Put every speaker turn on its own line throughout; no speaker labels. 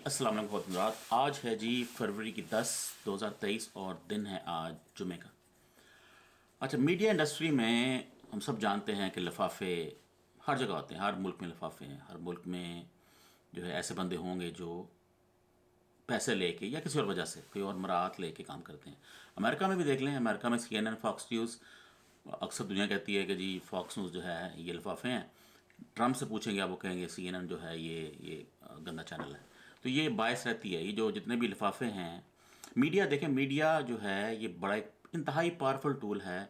السلام علیکم حضرات. آج ہے جی فروری کی 10 2023 اور دن ہے آج جمعے کا. اچھا, میڈیا انڈسٹری میں ہم سب جانتے ہیں کہ لفافے ہر جگہ ہوتے ہیں. ہر ملک میں لفافے ہیں. ہر ملک میں جو ہے ایسے بندے ہوں گے جو پیسے لے کے یا کسی اور وجہ سے کوئی اور مراعات لے کے کام کرتے ہیں. امریکہ میں بھی دیکھ لیں, امریکہ میں سی این این, فاکس نیوز, اکثر دنیا کہتی ہے کہ جی فاکس نیوز جو ہے یہ لفافے ہیں. ٹرمپ سے پوچھیں گے آپ, وہ کہیں گے سی این این جو ہے یہ گندا چینل ہے. تو یہ باعث رہتی ہے, یہ جو جتنے بھی لفافے ہیں. میڈیا دیکھیں, میڈیا جو ہے یہ بڑا ایک انتہائی پاورفل ٹول ہے.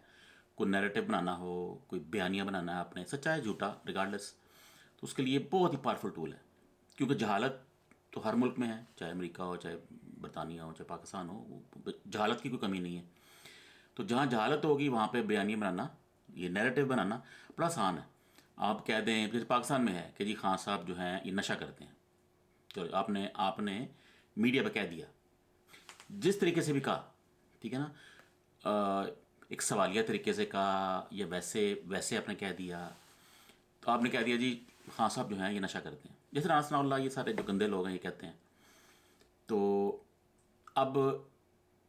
کوئی نیریٹو بنانا ہو, کوئی بیانیہ بنانا ہے اپنے, سچا ہے جھوٹا ریگارڈلیس, تو اس کے لیے بہت ہی پاورفل ٹول ہے. کیونکہ جہالت تو ہر ملک میں ہے, چاہے امریکہ ہو, چاہے برطانیہ ہو, چاہے پاکستان ہو, جہالت کی کوئی کمی نہیں ہے. تو جہاں جہالت ہوگی وہاں پہ بیانیہ بنانا, یہ نیریٹو بنانا بڑا آسان ہے. آپ کہہ دیں, جیسے پاکستان میں ہے کہ جی خان صاحب جو ہیں یہ نشہ کرتے ہیں, چلو آپ نے میڈیا پہ کہہ دیا, جس طریقے سے بھی کہا, ٹھیک ہے نا, ایک سوالیہ طریقے سے کہا یا ویسے آپ نے کہہ دیا, تو آپ نے کہہ دیا جی خان صاحب جو ہیں یہ نشہ کرتے ہیں. جیسے رانا ثناء اللہ, یہ سارے جو گندے لوگ ہیں یہ کہتے ہیں. تو اب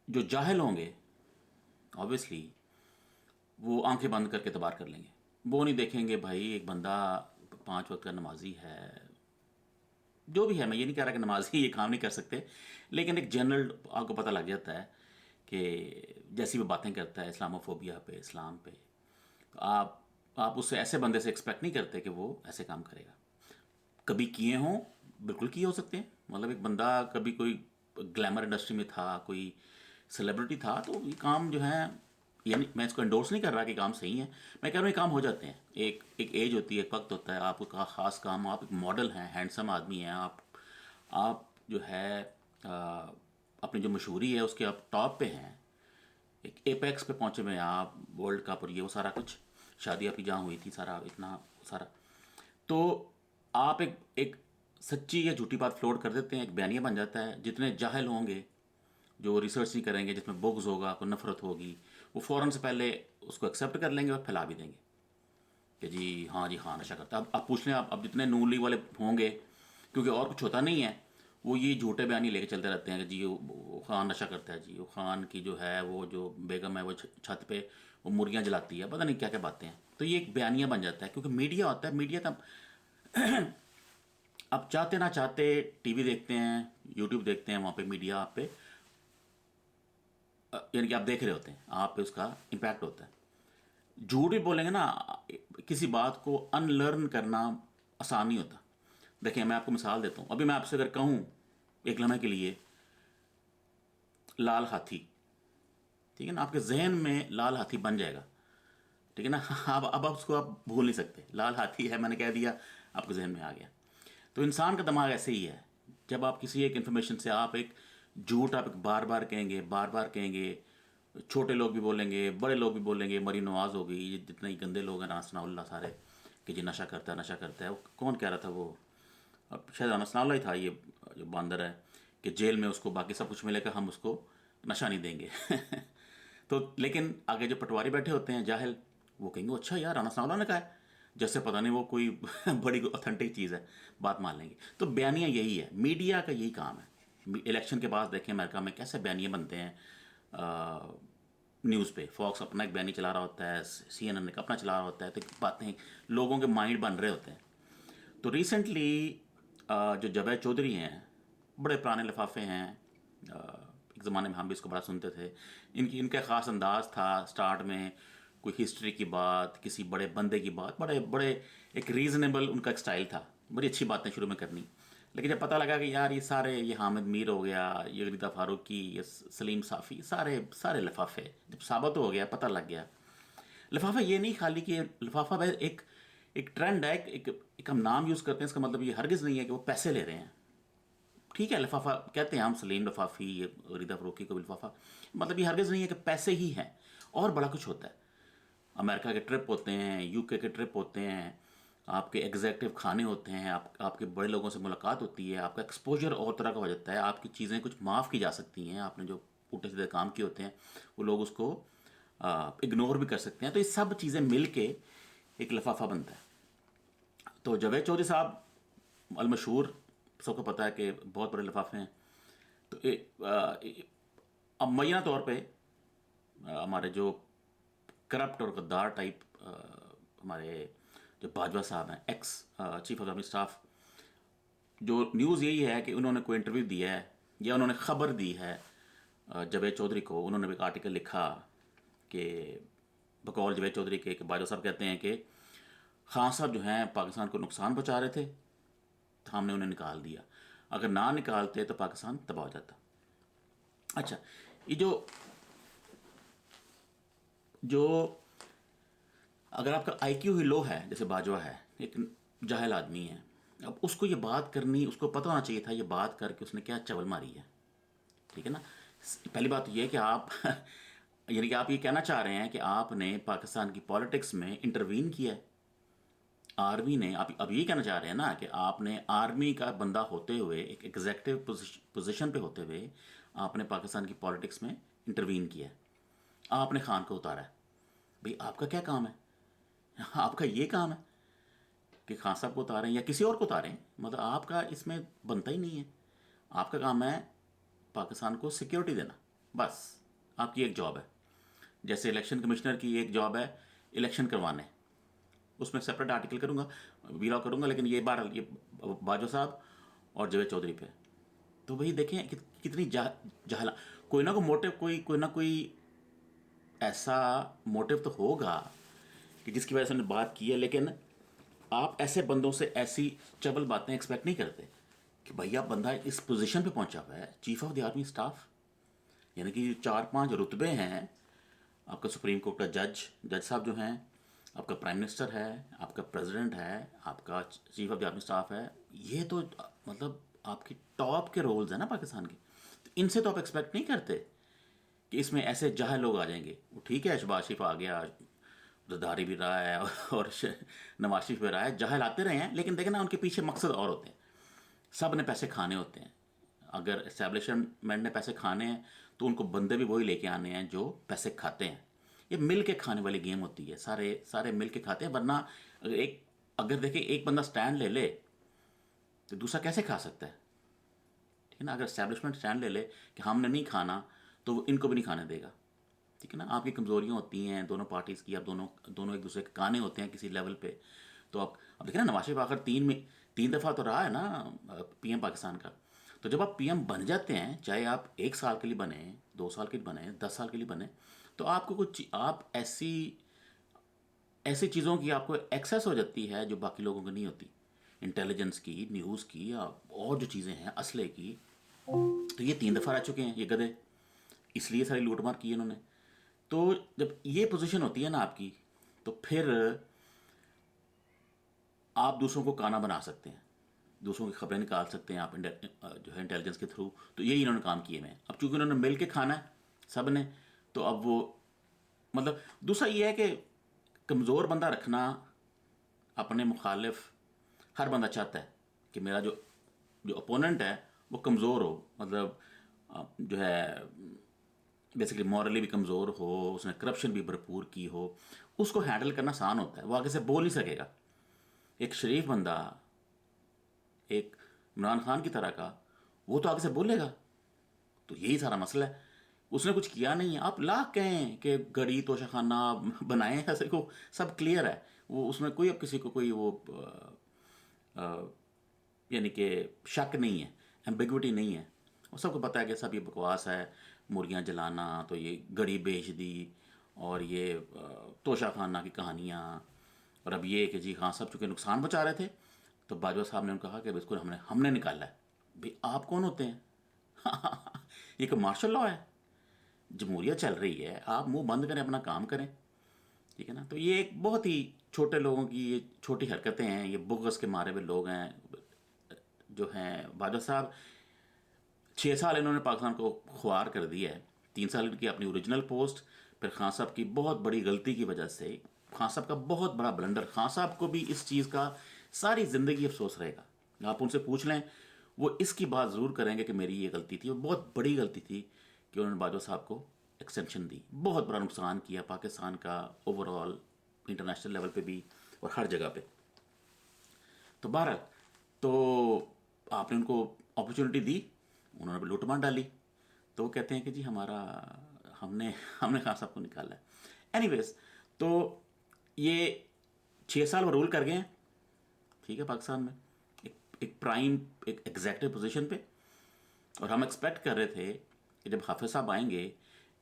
جو جاہل ہوں گے آبویسلی وہ آنکھیں بند کر کے اعتبار کر لیں گے. وہ نہیں دیکھیں گے بھائی ایک بندہ 5 وقت کا نمازی ہے, جو بھی ہے. میں یہ نہیں کہہ رہا کہ نمازی یہ کام نہیں کر سکتے, لیکن ایک جنرل آپ کو پتہ لگ جاتا ہے کہ جیسی وہ باتیں کرتا ہے اسلاموفوبیا پہ, اسلام پہ, تو آپ اس سے ایسے بندے سے ایکسپیکٹ نہیں کرتے کہ وہ ایسے کام کرے گا. کبھی کیے ہوں, بالکل کیے ہو سکتے ہیں. مطلب ایک بندہ کبھی کوئی گلیمر انڈسٹری میں تھا, کوئی سیلیبریٹی تھا, تو یہ کام جو ہے, یعنی میں اس کو انڈورس نہیں کر رہا کہ کام صحیح ہے, میں کہہ رہا ہوں یہ کام ہو جاتے ہیں. ایک ایج ہوتی ہے, ایک وقت ہوتا ہے, آپ کا خاص کام, آپ ایک ماڈل ہیں, ہینڈسم آدمی ہیں, آپ جو ہے اپنی جو مشہوری ہے اس کے آپ ٹاپ پہ ہیں, ایک ایپیکس پہ پہنچے ہوئے ہیں آپ, ورلڈ کپ اور یہ وہ سارا کچھ, شادی آپ کی جہاں ہوئی تھی, سارا اتنا سارا. تو آپ ایک سچی یا جھوٹی بات فلوٹ کر دیتے ہیں, ایک بیانیہ بن جاتا ہے. جتنے جاہل ہوں گے جو ریسرچ نہیں کریں گے, جس میں بغض ہوگا, کوئی نفرت ہوگی, وہ فوراً سے پہلے اس کو ایکسیپٹ کر لیں گے اور پھیلا بھی دیں گے کہ جی ہاں نشہ کرتا ہے. اب پوچھ لیں آپ, اب جتنے نون لیگ والے ہوں گے, کیونکہ اور کچھ ہوتا نہیں ہے, وہ یہ جھوٹے بیانی لے کے چلتے رہتے ہیں کہ جی وہ خان نشہ کرتا ہے, جی وہ خان کی جو ہے وہ جو بیگم ہے وہ چھت پہ وہ مرغیاں جلاتی ہے, پتہ نہیں کیا کیا باتیں ہیں. تو یہ ایک بیانیہ بن جاتا ہے, کیونکہ میڈیا ہوتا ہے. میڈیا تب اب چاہتے نہ چاہتے ٹی وی دیکھتے ہیں, یوٹیوب دیکھتے ہیں, وہاں پہ میڈیا آپ پہ, یعنی کہ آپ دیکھ رہے ہوتے ہیں, آپ پہ اس کا امپیکٹ ہوتا ہے. جھوٹ بھی بولیں گے نا, کسی بات کو ان لرن کرنا آسان نہیں ہوتا. دیکھیں میں آپ کو مثال دیتا ہوں. ابھی میں آپ سے اگر کہوں ایک لمحے کے لیے لال ہاتھی, ٹھیک ہے نا, آپ کے ذہن میں لال ہاتھی بن جائے گا, ٹھیک ہے نا. اب اس کو آپ بھول نہیں سکتے, لال ہاتھی ہے میں نے کہہ دیا, آپ کے ذہن میں آ گیا. تو انسان کا دماغ ایسے ہی ہے. جب آپ کسی ایک انفارمیشن سے آپ ایک جھوٹ آپ بار بار کہیں گے, بار بار کہیں گے, چھوٹے لوگ بھی بولیں گے, بڑے لوگ بھی بولیں گے, مریم نواز ہو گئی, یہ جتنے ہی گندے لوگ ہیں, رانا ثناء اللہ سارے, کہ جی نشہ کرتا ہے نشہ کرتا ہے. وہ کون کہہ رہا تھا, وہ اب شاید رانا ثناء اللہ ہی تھا, یہ جو باندر ہے, کہ جیل میں اس کو باقی سب کچھ ملے گا, ہم اس کو نشہ نہیں دیں گے. تو لیکن آگے جو پٹواری بیٹھے ہوتے ہیں جاہل, وہ کہیں گے اچھا یار رانا ثناء اللہ نے کہا ہے, جیسے پتہ نہیں وہ کوئی بڑی اوتھینٹک چیز ہے, بات مان لیں گے. تو بیانیہ یہی ہے, میڈیا کا یہی کام ہے. الیکشن کے بعد دیکھیں امریکہ میں کیسے بیانیے بنتے ہیں. نیوز پہ فاکس اپنا ایک بیانی چلا رہا ہوتا ہے, سی این این اپنا چلا رہا ہوتا ہے, تو باتیں لوگوں کے مائنڈ بن رہے ہوتے ہیں. تو ریسنٹلی جو جاوید چودھری ہیں, بڑے پرانے لفافے ہیں, ایک زمانے میں ہم بھی اس کو بڑا سنتے تھے. ان کا خاص انداز تھا سٹارٹ میں, کوئی ہسٹری کی بات, کسی بڑے بندے کی بات, بڑے ایک ریزنیبل ان کا ایک سٹائل تھا, بڑی اچھی باتیں شروع میں کرنی. لیکن جب پتہ لگا کہ یار یہ حامد میر ہو گیا, یہ ریتا فاروقی, یہ سلیم صافی, سارے لفافے, جب ثابت ہو گیا, پتہ لگ گیا. لفافہ یہ نہیں خالی کہ لفافہ ایک ٹرینڈ ہے, ایک ہم نام یوز کرتے ہیں, اس کا مطلب یہ ہرگز نہیں ہے کہ وہ پیسے لے رہے ہیں. ٹھیک ہے, لفافہ کہتے ہیں ہم, سلیم لفافی, ریتا فاروقی کو بھی لفافہ, مطلب یہ ہرگز نہیں ہے کہ پیسے ہی ہیں, اور بڑا کچھ ہوتا ہے. امریکہ کے ٹرپ ہوتے ہیں, یو کے ٹرپ ہوتے ہیں, آپ کے ایگزیکٹو کھانے ہوتے ہیں, آپ کے بڑے لوگوں سے ملاقات ہوتی ہے, آپ کا ایکسپوجر اور طرح کا ہو جاتا ہے, آپ کی چیزیں کچھ معاف کی جا سکتی ہیں, آپ نے جو پوٹے سیدھے کام کیے ہوتے ہیں وہ لوگ اس کو اگنور بھی کر سکتے ہیں. تو یہ سب چیزیں مل کے ایک لفافہ بنتا ہے. تو جاوید چودھری صاحب المشہور سب کو پتہ ہے کہ بہت بڑے لفافے ہیں. تو اب معینہ طور پہ ہمارے جو کرپٹ اور غدار ٹائپ ہمارے جو باجوہ صاحب ہیں x chief of army staff, جو نیوز یہی ہے کہ انہوں نے کوئی انٹرویو دیا ہے یا انہوں نے خبر دی ہے جاوید چودھری کو. انہوں نے ایک آرٹیکل لکھا کہ بقول جاوید چودھری کے کہ باجوہ صاحب کہتے ہیں کہ خان صاحب جو ہیں پاکستان کو نقصان پہنچا رہے تھے تو ہم نے انہیں نکال دیا، اگر نہ نکالتے تو پاکستان تباہ ہو جاتا. اچھا، یہ جو اگر آپ کا آئی کیو ہی لو ہے، جیسے باجوہ ہے ایک جاہل آدمی ہے، اب اس کو یہ بات کرنی، اس کو پتہ ہونا چاہیے تھا یہ بات کر کے اس نے کیا چول ماری ہے. ٹھیک ہے نا. پہلی بات یہ ہے کہ آپ یعنی کہ آپ یہ کہنا چاہ رہے ہیں کہ آپ نے پاکستان کی پالیٹکس میں انٹروین کیا ہے. آرمی نے، آپ اب یہ کہنا چاہ رہے ہیں نا کہ آپ نے آرمی کا بندہ ہوتے ہوئے، ایک ایگزیکٹو پوزیشن پہ ہوتے ہوئے آپ نے پاکستان کی پالیٹکس میں انٹروین کیا ہے. آپ نے خان کو اتارا ہے. بھئی آپ کا کیا کام ہے؟ آپ کا یہ کام ہے کہ خان صاحب کو اتاریں یا کسی اور کو اتاریں، مطلب آپ کا اس میں بنتا ہی نہیں ہے. آپ کا کام ہے پاکستان کو سیکیورٹی دینا، بس آپ کی ایک جاب ہے. جیسے الیکشن کمشنر کی ایک جاب ہے الیکشن کروانے، اس میں سپریٹ آرٹیکل کروں گا، ویلا کروں گا، لیکن یہ بہرحال یہ باجوہ صاحب اور جاوید چودھری پہ. تو وہی دیکھیں کتنی جہلا، کوئی نہ کوئی موٹو، کوئی نہ کوئی ایسا موٹو تو ہوگا کہ جس کی وجہ سے انہوں نے بات کی ہے. لیکن آپ ایسے بندوں سے ایسی چبل باتیں ایکسپیکٹ نہیں کرتے کہ بھیا بندہ اس پوزیشن پہ پہنچا ہوا ہے، chief of the army staff, یعنی کہ 4-5 رتبے ہیں. آپ کا سپریم کورٹ کا جج صاحب جو ہیں، آپ کا پرائم منسٹر ہے، آپ کا پریزیڈنٹ ہے، آپ کا chief of the army staff ہے. یہ تو مطلب آپ کی ٹاپ کے رولز ہیں نا پاکستان کے. تو ان سے تو آپ ایکسپیکٹ نہیں کرتے کہ اس میں ایسے جاہل لوگ آ جائیں گے. وہ ٹھیک ہے، شہباز شریف آ گیا، زرداری بھی رہا ہے اور نواز شریف بھی رہا ہے، جاہل آتے رہے ہیں، لیکن دیکھیں نا ان کے پیچھے مقصد اور ہوتے ہیں. سب نے پیسے کھانے ہوتے ہیں. اگر اسٹیبلشمنٹ نے پیسے کھانے ہیں تو ان کو بندے بھی وہی لے کے آنے ہیں جو پیسے کھاتے ہیں. یہ مل کے کھانے والی گیم ہوتی ہے، سارے مل کے کھاتے ہیں. ورنہ اگر دیکھیں ایک بندہ سٹینڈ لے لے تو دوسرا کیسے کھا سکتا ہے؟ ٹھیک ہے نا. اگر اسٹیبلشمنٹ سٹینڈ لے لے کہ ہم نے نہیں کھانا تو وہ ان کو بھی نہیں کھانے دے گا. ٹھیک ہے نا. آپ کی کمزوریاں ہوتی ہیں دونوں پارٹیز کی، آپ دونوں ایک دوسرے کے کانے ہوتے ہیں کسی لیول پہ. تو اب دیکھیں نا، نواز شریف آخر 3 دفعہ تو رہا ہے نا پی ایم پاکستان کا. تو جب آپ پی ایم بن جاتے ہیں، چاہے آپ 1 سال کے لیے بنیں، 2 سال کے لیے بنیں، 10 سال کے لیے بنیں، تو آپ کو آپ ایسی چیزوں کی آپ کو ایکسیس ہو جاتی ہے جو باقی لوگوں کو نہیں ہوتی. انٹیلیجنس کی، نیوز کی، اور جو چیزیں ہیں اسلحے کی. تو یہ 3 دفعہ رہ چکے ہیں یہ گدھے، اس لیے ساری لوٹ مار کی انہوں نے. تو جب یہ پوزیشن ہوتی ہے نا آپ کی، تو پھر آپ دوسروں کو کانا بنا سکتے ہیں، دوسروں کی خبریں نکال سکتے ہیں آپ جو ہے انٹیلیجنس کے تھرو. تو یہی انہوں نے کام کیے میں. اب چونکہ انہوں نے مل کے کھانا ہے سب نے، تو اب وہ مطلب دوسرا یہ ہے کہ کمزور بندہ رکھنا اپنے مخالف. ہر بندہ چاہتا ہے کہ میرا جو اپوننٹ ہے وہ کمزور ہو، مطلب جو ہے بیسیکلی مورلی بھی کمزور ہو، اس نے کرپشن بھی بھرپور کی ہو. اس کو ہینڈل کرنا آسان ہوتا ہے، وہ آگے سے بول نہیں سکے گا. ایک شریف بندہ، ایک عمران خان کی طرح کا، وہ تو آگے سے بولے گا. تو یہی سارا مسئلہ ہے. اس نے کچھ کیا نہیں ہے. آپ لاکھ کہیں کہ گڑی توشہ خانہ بنائے، ایسے کو سب کلیئر ہے. وہ اس میں کوئی اب کسی کو کوئی وہ یعنی کہ شک نہیں ہے، ایمبیگوٹی نہیں ہے. وہ سب کو پتہ ہے کہ سب یہ بکواس ہے. مرغیاں جلانا، تو یہ گڑی بیچ دی، اور یہ توشہ خانہ کی کہانیاں. اور اب یہ کہ جی خان صاحب چونکہ نقصان بچا رہے تھے تو باجوہ صاحب نے کہا کہ اس کو ہم نے نکالا ہے. بھئی آپ کون ہوتے ہیں؟ یہ کہ مارشل لاء ہے، جمہوریت چل رہی ہے، آپ منہ بند کریں، اپنا کام کریں. ٹھیک ہے نا. تو یہ ایک بہت ہی چھوٹے لوگوں کی یہ چھوٹی حرکتیں ہیں. یہ بغض کے مارے ہوئے لوگ ہیں جو ہیں. باجوہ صاحب 6 سال انہوں نے پاکستان کو خوار کر دیا ہے. 3 سال ان کی اپنی اوریجنل پوسٹ، پھر خان صاحب کی بہت بڑی غلطی کی وجہ سے، خان صاحب کا بہت بڑا بلنڈر. خان صاحب کو بھی اس چیز کا ساری زندگی افسوس رہے گا. آپ ان سے پوچھ لیں، وہ اس کی بات ضرور کریں گے کہ میری یہ غلطی تھی، وہ بہت بڑی غلطی تھی کہ انہوں نے باجوہ صاحب کو ایکسٹینشن دی. بہت بڑا نقصان کیا پاکستان کا اوور آل انٹرنیشنل لیول پہ بھی اور ہر جگہ پہ. تو بہرحال، تو آپ نے ان کو اپرچونٹی دی، انہوں نے بھی لوٹ مار ڈالی، تو وہ کہتے ہیں کہ جی ہم نے خان صاحب کو نکالا ہے. اینی ویز، تو یہ 6 سال وہ رول کر گئے ہیں، ٹھیک ہے، پاکستان میں ایک پرائم ایک ایگزیکٹو پوزیشن پہ. اور ہم ایکسپیکٹ کر رہے تھے کہ جب حافظ صاحب آئیں گے،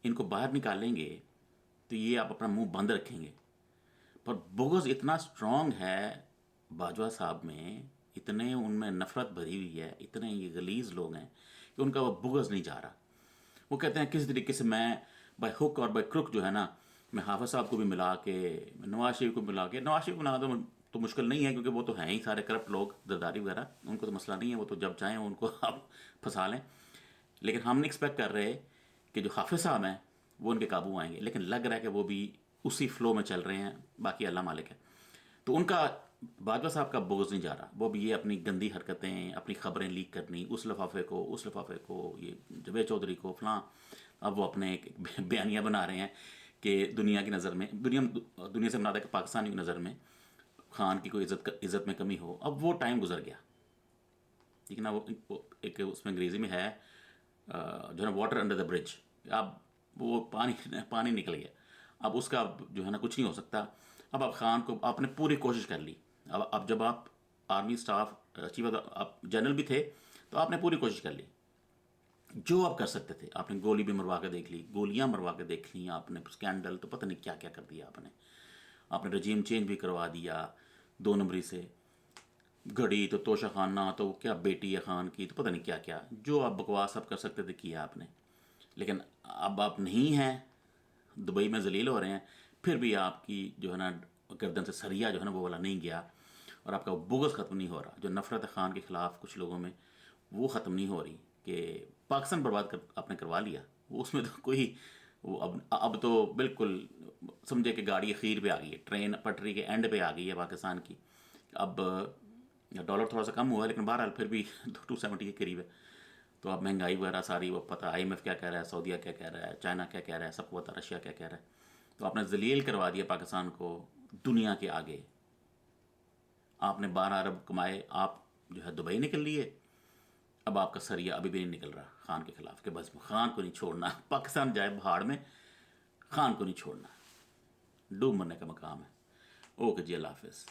ان کو باہر نکالیں گے تو یہ آپ اپنا منہ بند رکھیں گے. پر بغض اتنا اسٹرانگ ہے باجوہ صاحب میں، اتنے ان میں نفرت بھری ہوئی ہے، اتنے یہ غلیظ لوگ ہیں کہ ان کا وہ بغض نہیں جا رہا. وہ کہتے ہیں کس طریقے سے میں بائی ہک اور بائی کرک جو ہے نا، میں حافظ صاحب کو بھی ملا کے، نواز شریف کو ملا کے، نواز شریف کو ملا تو مشکل نہیں ہے کیونکہ وہ تو ہیں ہی سارے کرپٹ لوگ، زرداری وغیرہ، ان کو تو مسئلہ نہیں ہے، وہ تو جب چاہیں ان کو آپ پھنسا لیں. لیکن ہم نہیں ایکسپیکٹ کر رہے کہ جو حافظ صاحب ہیں وہ ان کے قابو آئیں گے، لیکن لگ رہا ہے کہ وہ بھی اسی فلو میں چل رہے ہیں. باقی اللہ مالک ہے. تو ان کا باجوہ صاحب کا بغض نہیں جا رہا، وہ بھی یہ اپنی گندی حرکتیں، اپنی خبریں لیک کرنی، اس لفافے کو یہ جوید چودھری کو فلاں، اب وہ اپنے ایک بیانیہ بنا رہے ہیں کہ دنیا کی نظر میں، دنیا سے مراد ہے کہ پاکستانی کی نظر میں خان کی کوئی عزت میں کمی ہو. اب وہ ٹائم گزر گیا، ٹھیک ہے نا. وہ ایک اس میں انگریزی میں ہے جو ہے نا واٹر انڈر دا برج. اب وہ پانی نکل گیا، اب اس کا جو ہے نا کچھ نہیں ہو سکتا. اب آپ خان کو آپ نے پوری کوشش کر لی. اب جب آپ آرمی اسٹاف چیف آپ جنرل بھی تھے تو آپ نے پوری کوشش کر لی جو آپ کر سکتے تھے. آپ نے گولی بھی مروا کے دیکھ لی، گولیاں مروا کے دیکھ لی آپ نے، اسکینڈل تو پتہ نہیں کیا کیا کر دیا آپ نے رجیم چینج بھی کروا دیا 2 نمبری سے، گھڑی تو توشہ خانہ تو کیا بیٹی ہے خان کی، تو پتہ نہیں کیا کیا جو آپ بکواس آپ کر سکتے تھے کیا آپ نے. لیکن اب آپ نہیں ہیں، دبئی میں ذلیل ہو رہے ہیں، پھر بھی آپ کی جو ہے نا گردن سے سریا جو ہے نا وہ والا نہیں گیا، اور آپ کا بغض ختم نہیں ہو رہا. جو نفرت خان کے خلاف کچھ لوگوں میں وہ ختم نہیں ہو رہی کہ پاکستان برباد آپ نے کروا لیا. وہ اس میں تو کوئی وہ اب تو بالکل سمجھے کہ گاڑی خیر پہ آ گئی ہے، ٹرین پٹری کے اینڈ پہ آ گئی ہے پاکستان کی. اب ڈالر تھوڑا سا کم ہوا ہے لیکن بہرحال پھر بھی 270 کے قریب ہے. تو اب مہنگائی وغیرہ ساری وہ پتہ، IMF کیا کہہ رہا ہے، سعودیہ کیا کہہ رہا ہے، چائنا کیا کہہ رہا ہے، سب کو پتہ، رشیا کیا کہہ رہا ہے. تو آپ نے ذلیل کروا دیا پاکستان کو دنیا کے آگے. آپ نے 12 ارب کمائے، آپ جو ہے دبئی نکل لیے. اب آپ کا سریا ابھی بھی نہیں نکل رہا خان کے خلاف کہ بس خان کو نہیں چھوڑنا، پاکستان جائے بہاڑ میں، خان کو نہیں چھوڑنا، ڈوب مرنے کا مقام ہے. اوکے جی، اللہ حافظ.